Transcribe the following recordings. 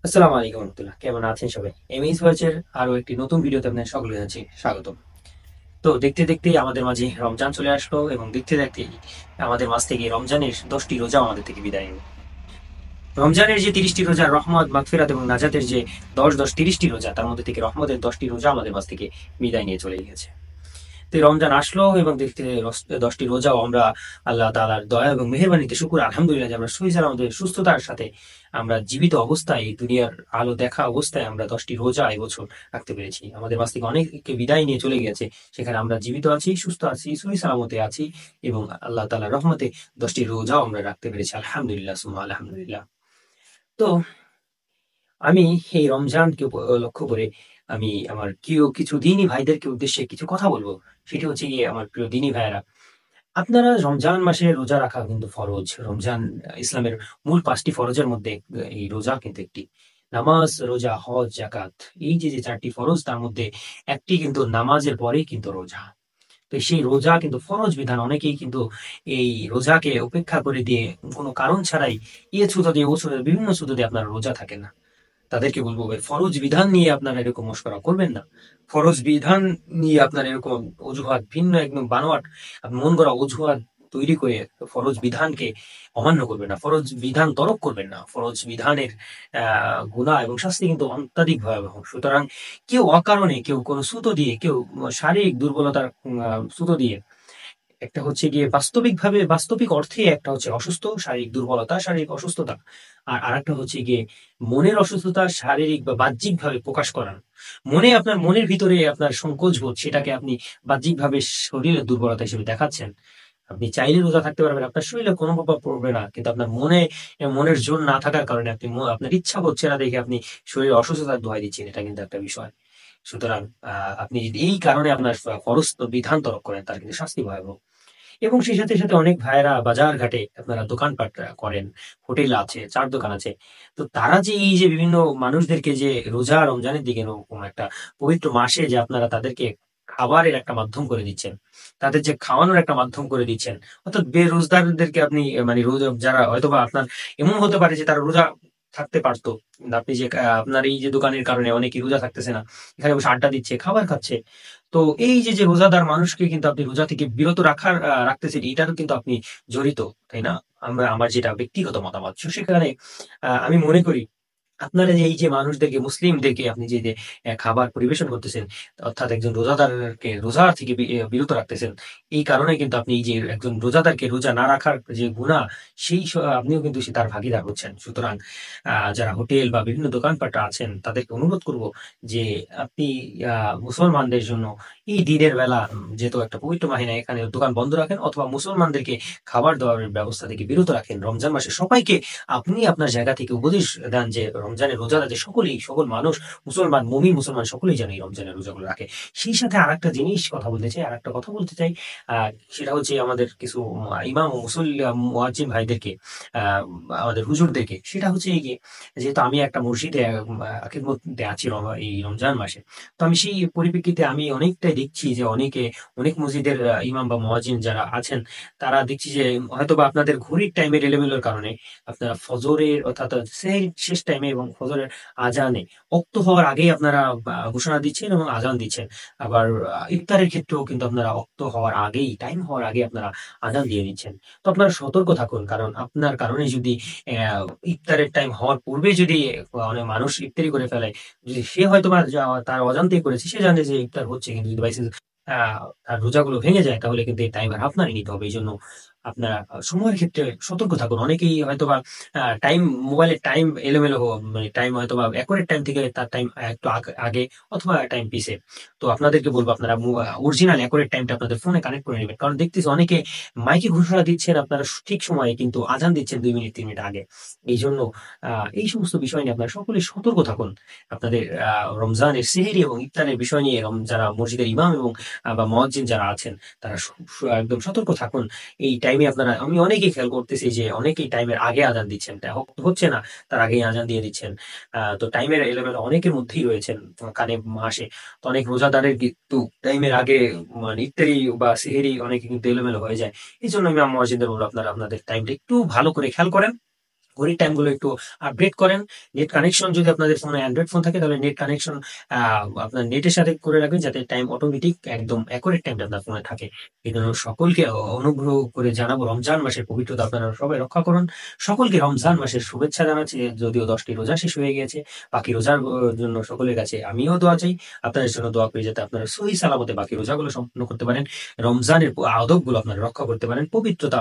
আসসালামু আলাইকুম রহমতুল্লাহ, কেমন আছেন সবাই? এমএইচ ওয়াচের আরো একটি নতুন ভিডিওতে আপনাদের সকলকে জানাচ্ছি স্বাগতম। তো দেখতে দেখতেই আমাদের মাঝে রমজান চলে আসলো এবং দেখতে দেখতেই আমাদের মাঝ থেকে রমজানের 10টি রোজা আমাদের থেকে বিদায় নিল। রমজানের যে 30টি রোজা রহমত মাগফিরাত এবং নাজাতের যে 10 10 30টি রোজা, তার মধ্যে থেকে রহমতের 10টি রোজা আমাদের মাঝ থেকে বিদায় নিয়ে চলে গেছে। তো এই রমজান আসলো এবং দেখতে 10টি রোজাও আমরা আল্লাহ তাআলার দয়া এবং মেহেরবানিতে শুকর আলহামদুলিল্লাহ যে আমরা সহি সালামতে সুস্থতার সাথে আমরা জীবিত অবস্থায় এই দুনিয়ার আলো দেখা অবস্থায় আমরা 10টি রোজা এবছর রাখতে পেরেছি। আমাদের মাঝ থেকে অনেকে বিদায় নিয়ে চলে গেছে, সেখানে আমরা জীবিত আছি, সুস্থ আছি, সহি সালামতে আছি এবং আল্লাহ তাআলার রহমতে 10টি রোজাও আমরা রাখতে পেরেছি। আলহামদুলিল্লাহ সুম্মা আলহামদুলিল্লাহ। তো আমি এই রমজানকে লক্ষ্য করে আমি আমার কিছু দিনী ভাইদেরকে উদ্দেশ্যে কিছু কথা বলবো। সেটি হচ্ছে গিয়ে, আমার প্রিয় দিনী ভাইয়েরা, আপনারা রমজান মাসে রোজা রাখা কিন্তু ফরজ। রমজান ইসলামের মূল ৫টি ফরজের মধ্যে এই রোজা কিন্তু একটি। নামাজ, রোজা, হজ, যাকাত, এই যে ৪টি ফরজ, তার মধ্যে একটি কিন্তু নামাজের পরেই কিন্তু রোজা। তো সেই রোজা কিন্তু ফরজ বিধান। অনেকেই কিন্তু এই রোজাকে উপেক্ষা করে দিয়ে কোনো কারণ ছাড়াই ছুতো দিয়ে ও ছুতো দিয়ে বিভিন্ন ছুতো দিয়ে আপনারা রোজা থাকেন না। তাদেরকে বলবো, ভাই ফরজ বিধান নিয়ে আপনারা এরকম মশকরা করবেন না। ফরজ বিধান নিয়ে আপনারা এরকম অজুহাত, ভিন্ন একদম বানোয়াট মন গড়া অজুহাত তৈরি করে ফরজ বিধানকে অমান্য করবেন না, ফরজ বিধান তরক করবেন না। ফরজ বিধানের গুনাহ এবং শাস্তি কিন্তু অত্যাধিক ভয়াবহ। সুতরাং কেউ অকারণে, কেউ কোনো ছুতো দিয়ে, কেউ শারীরিক দুর্বলতার ছুতো দিয়ে, একটা হচ্ছে গিয়ে বাস্তবিক অর্থে একটা হচ্ছে অসুস্থ শারীরিক দুর্বলতা, শারীরিক অসুস্থতা। আর আরেকটা হচ্ছে গিয়ে মনের অসুস্থতা, শারীরিক বা বাহ্যিকভাবে প্রকাশ করানো। আপনার মনের ভিতরে আপনার সংকোচ বোধ, সেটাকে আপনি বাহ্যিকভাবে শরীরের দুর্বলতা হিসেবে দেখাচ্ছেন। আপনি চাইলে রোজা থাকতে পারবেন, আপনার শরীরে কোনো প্রভাব পড়বে না, কিন্তু আপনার মনের জোর না থাকার কারণে আপনি আপনার ইচ্ছা হচ্ছে না দেখে আপনি শরীরে অসুস্থতার দোহাই দিচ্ছেন। এটা কিন্তু একটা বিষয়। সুতরাং আপনি যদি এই কারণে আপনার ফরজ বিধান তরক করেন, তার কিন্তু শাস্তি ভয়াবহ। এবং সেই সাথে সাথে অনেক ভাইয়েরা বাজার ঘাটে আপনারা দোকানপাট করেন, হোটেল আছে, চার দোকান আছে। তো তারা যে এই যে বিভিন্ন মানুষদেরকে যে রোজা রমজানের দিকে এরকম একটা পবিত্র মাসে যে আপনারা তাদেরকে খাবারের একটা মাধ্যম করে দিচ্ছেন, তাদের যে খাওয়ানোর একটা মাধ্যম করে দিচ্ছেন, অর্থাৎ বেরোজগারদেরকে আপনি মানে রোজা যারা হয়তোবা আপনার এমন হতে পারে যে তারা রোজা থাকতে পারতো, কিন্তু আপনি যে আপনার এই যে দোকানের কারণে অনেকে রোজা থাকতেছে না, এখানে বসে আড্ডা দিচ্ছে, খাবার খাচ্ছে। তো এই যে রোজাদার মানুষকে কিন্তু আপনি রোজা থেকে বিরত রাখতেছেন, এটারও কিন্তু আপনি জড়িত, তাই না? আমার যেটা ব্যক্তিগত মতামত। সেখানে আমি মনে করি আপনারা যে এই যে মানুষদেরকে, মুসলিমদেরকে আপনি যে খাবার পরিবেশন করতেছেন, অর্থাৎ একজন রোজাদারকে রোজা থেকে বিরত রাখতেছেন। এই কারণে কিন্তু আপনি এই যে একজন রোজাদারকে রোজা না রাখার যে গুনাহ, আপনিও কিন্তু তার ভাগীদার হচ্ছেন। সুতরাং যারা হোটেল বা বিভিন্ন দোকানপাট আছেন, তাদেরকে অনুরোধ করব যে আপনি মুসলমানদের জন্য এই দিনের বেলা, যেহেতু একটা পবিত্র মাহিনা, এখানে দোকান বন্ধ রাখেন, অথবা মুসলমানদেরকে খাবার দেওয়ার ব্যবস্থা থেকে বিরত রাখেন। রমজান মাসে সবাইকে আপনি আপনার জায়গা থেকে উপদেশ দেন যে রমজানের রোজা রাখতে সকল মানুষ, মুসলমান, মুমিন মুসলমান সকলেই যেন এই রমজানের রোজাগুলো রাখে। সেই সাথে আরেকটা জিনিস কথা বলতে চাই, আরেকটা কথা বলতে চাই। সেটা হচ্ছে আমাদের কিছু ইমাম ও মুয়াজ্জিন ভাইদেরকে, আমাদের হুজুরদেরকে, সেটা হচ্ছে এই যে, যেহেতু আমি একটা মসজিদে খিদমতে আছি এই রমজান মাসে, তো আমি সেই পরিপ্রেক্ষিতে আমি অনেকটাই দেখছি যে অনেক মসজিদের ইমাম বা মুয়াজ্জিন যারা আছেন, তারা দেখছি যে হয়তোবা আপনাদের ঘড়ির টাইমের এলোমেলোর কারণে আপনারা ফজরের অর্থাৎ সেহরির শেষ টাইমে এবং ফজরের আজানে ওক্ত হওয়ার আগেই আপনারা ঘোষণা দিচ্ছেন এবং আজান দিচ্ছেন। আবার ইফতারের ক্ষেত্রেও কিন্তু আপনারা ওক্ত হওয়ার আগেই, টাইম হওয়ার আগে আপনারা আজান দিয়ে দিচ্ছেন। তো আপনারা সতর্ক থাকুন, কারণ আপনার কারণে যদি ইফতারের টাইম হওয়ার পূর্বে যদি অনেক মানুষ ইফতারি করে ফেলে, যদি সে হয়তোবা তার অজান্তেই করেছে, সে জানে যে ইফতার হচ্ছে, কিন্তু যদি বাইসেন্স তার রোজাগুলো ভেঙে যায়, তাহলে কিন্তু এই টাইম আর আপনারই নিতে হবে। এই জন্য আপনারা সময়ের ক্ষেত্রে সতর্ক থাকুন। অনেকেই হয়তোবা টাইম, মোবাইলের টাইম এলোমেলো মানে টাইম হয়তোবা অ্যাকুরেট টাইম থেকে তার টাইম একটু আগে অথবা টাইম পিছে। তো আপনাদেরকে বলবো, আপনারা অরিজিনাল অ্যাকুরেট টাইমটা আপনাদের ফোনে কানেক্ট করে নেবেন। কারণ দেখতেছি অনেকে মাইকে ঘোষণা দিচ্ছেন আপনারা ঠিক সময়ে, কিন্তু আজান দিচ্ছেন ২ মিনিট ৩ মিনিট আগে। এই জন্য এই সমস্ত বিষয় নিয়ে আপনারা সকলেই সতর্ক থাকুন। আপনাদের রমজানের সেহরি এবং ইফতারের বিষয় নিয়ে যারা মসজিদের ইমাম এবং বা মুয়াজ্জিন যারা আছেন, তারা একদম সতর্ক থাকুন। এই টাইমে আপনারা, আমি অনেকেই খেয়াল করতেছি যে অনেকেই টাইমের আগে আজান দিচ্ছেন, হচ্ছে না, তার আগেই আজান দিয়ে দিচ্ছেন। তো টাইমের এলোমেলো অনেকের মধ্যেই রয়েছেন, কানে আসে। তো অনেক রোজাদারের কিন্তু টাইমের আগে মানে ইফতারি বা সেহেরি অনেকে কিন্তু এলোমেলো হয়ে যায়। এই জন্য ইমাম মুয়াজ্জিনদের বলবো, আপনারা আপনাদের টাইমটা একটু ভালো করে খেয়াল করেন ঘড়ির টাইমগুলো একটু আপডেট করেন। নেট কানেকশন যদি আপনাদের ফোনে অ্যান্ড্রয়েড ফোন থাকে তাহলে নেট কানেকশন আপনার নেটের সাথে করে রাখবেন যাতে টাইম অটোমেটিক একদম অ্যাকুরেট টাইমটা আপনার ফোনে থাকে। এই জন্য সকলকে অনুগ্রহ করে জানাবো রমজান মাসের পবিত্রতা আপনারা সবাই রক্ষা করুন। সকলকে রমজান মাসের শুভেচ্ছা জানাচ্ছি। যদিও 10টি রোজা শেষ হয়ে গিয়েছে, বাকি রোজার জন্য সকলের কাছে আমিও দোয়া চাই। আপনাদের জন্য দোয়া করি যাতে আপনারা সহি সালামতে বাকি রোজাগুলো সম্পন্ন করতে পারেন, রমজানের আদবগুলো আপনারা রক্ষা করতে পারেন, পবিত্রতা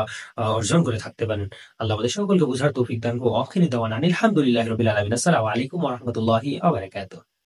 অর্জন করে থাকতে পারেন। আল্লাহ আমাদের সকলকে বোঝার তৌফিক দান করুন। আখিরি দাওয়ানা আনিল হামদুলিল্লাহি রাব্বিল আলামিন। আসসালামু আলাইকুম ওয়া রাহমাতুল্লাহি ওয়া বারাকাতুহু।